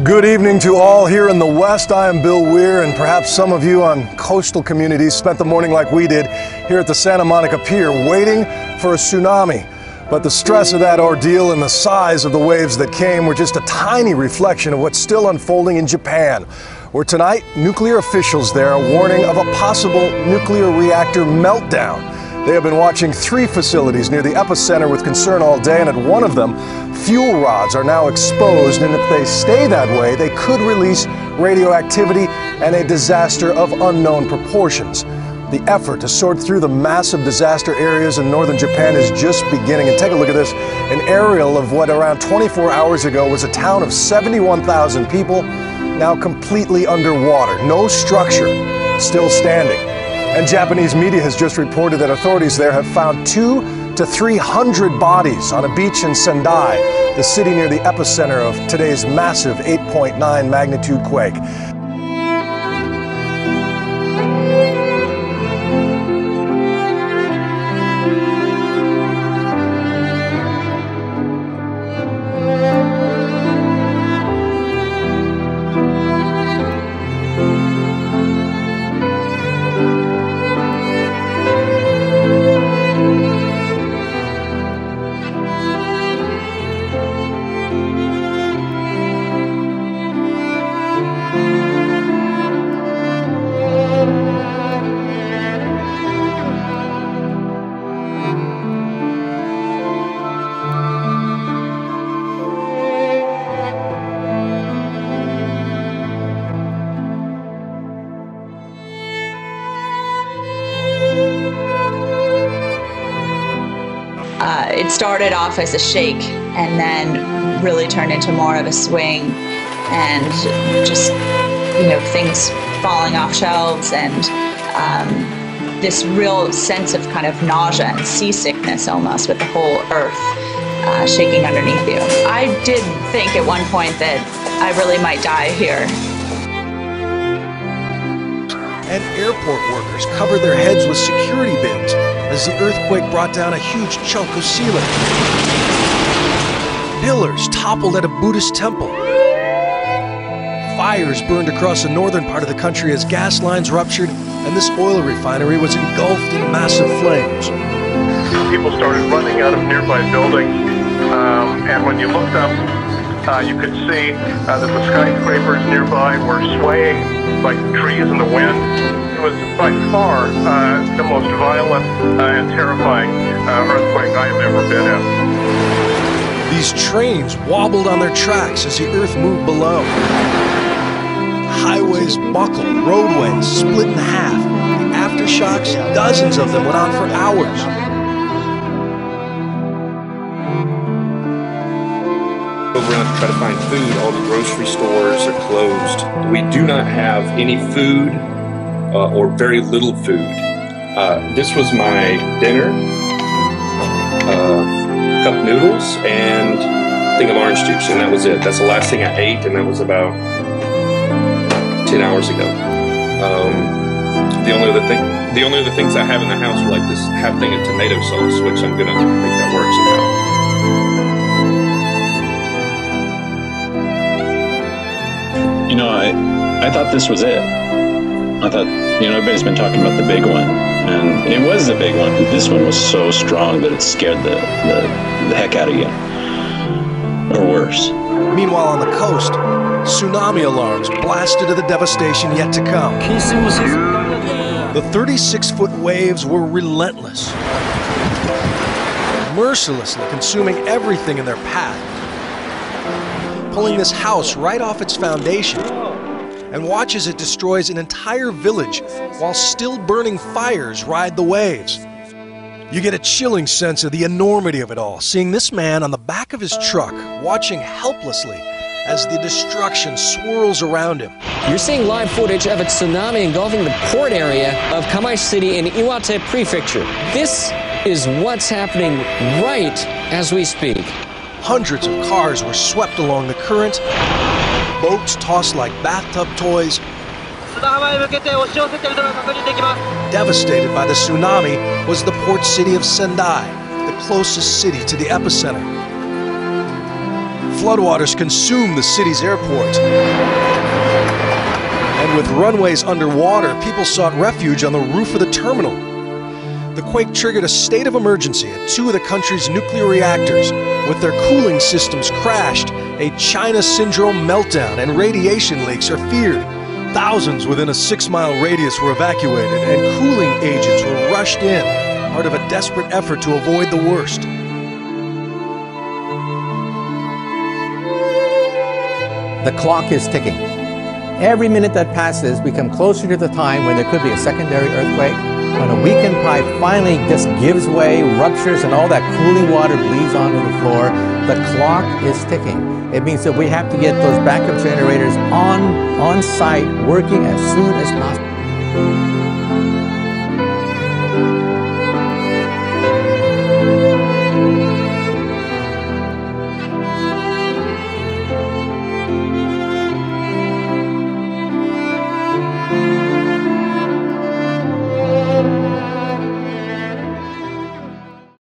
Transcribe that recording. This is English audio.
Good evening to all here in the West. I am Bill Weir, and perhaps some of you on coastal communities spent the morning like we did here at the Santa Monica Pier, waiting for a tsunami. But the stress of that ordeal and the size of the waves that came were just a tiny reflection of what's still unfolding in Japan, where tonight nuclear officials there are warning of a possible nuclear reactor meltdown. They have been watching 3 facilities near the epicenter with concern all day, and at one of them, fuel rods are now exposed, and if they stay that way, they could release radioactivity and a disaster of unknown proportions. The effort to sort through the massive disaster areas in northern Japan is just beginning. And take a look at this, an aerial of what around 24 hours ago was a town of 71,000 people, now completely underwater. No structure still standing. And Japanese media has just reported that authorities there have found 200 to 300 bodies on a beach in Sendai, the city near the epicenter of today's massive 8.9 magnitude quake. It started off as a shake and then really turned into more of a swing, and just, things falling off shelves, and this real sense of kind of nausea and seasickness almost, with the whole earth shaking underneath you. I did think at one point that I really might die here. And airport workers covered their heads with security bins as the earthquake brought down a huge chunk of ceiling. Pillars toppled at a Buddhist temple. Fires burned across the northern part of the country as gas lines ruptured, and this oil refinery was engulfed in massive flames. People started running out of nearby buildings, and when you looked up, you could see that the skyscrapers nearby were swaying like trees in the wind. It was by far the most violent and terrifying earthquake I have ever been in. These trains wobbled on their tracks as the earth moved below. Highways buckled, roadways split in half. The aftershocks, dozens of them, went on for hours. We're going to try to find food. All the grocery stores are closed. We do not have any food or very little food. This was my dinner, cup noodles, and a thing of orange juice, and that was it. That's the last thing I ate, and that was about 10 hours ago. The only other things I have in the house are like this half thing of tomato sauce, which I'm going to make that work somehow. I thought this was it. I thought, everybody's been talking about the big one, and it was the big one, but this one was so strong that it scared the heck out of you, or worse. Meanwhile, on the coast, tsunami alarms blasted to the devastation yet to come. The 36-foot waves were relentless, mercilessly consuming everything in their path, pulling this house right off its foundation, and watch as it destroys an entire village while still burning fires ride the waves. You get a chilling sense of the enormity of it all, seeing this man on the back of his truck, watching helplessly as the destruction swirls around him. You're seeing live footage of a tsunami engulfing the port area of Kamai City in Iwate Prefecture. This is what's happening right as we speak. Hundreds of cars were swept along the current, boats tossed like bathtub toys. Devastated by the tsunami was the port city of Sendai, the closest city to the epicenter. Floodwaters consumed the city's airport. And with runways underwater, people sought refuge on the roof of the terminal. The quake triggered a state of emergency at 2 of the country's nuclear reactors. With their cooling systems crashed, a China syndrome meltdown and radiation leaks are feared. Thousands within a 6-mile radius were evacuated, and cooling agents were rushed in, part of a desperate effort to avoid the worst. The clock is ticking. Every minute that passes, we come closer to the time when there could be a secondary earthquake, when a weakened pipe finally just gives way, ruptures, and all that cooling water bleeds onto the floor. The clock is ticking. It means that we have to get those backup generators on site, working as soon as possible.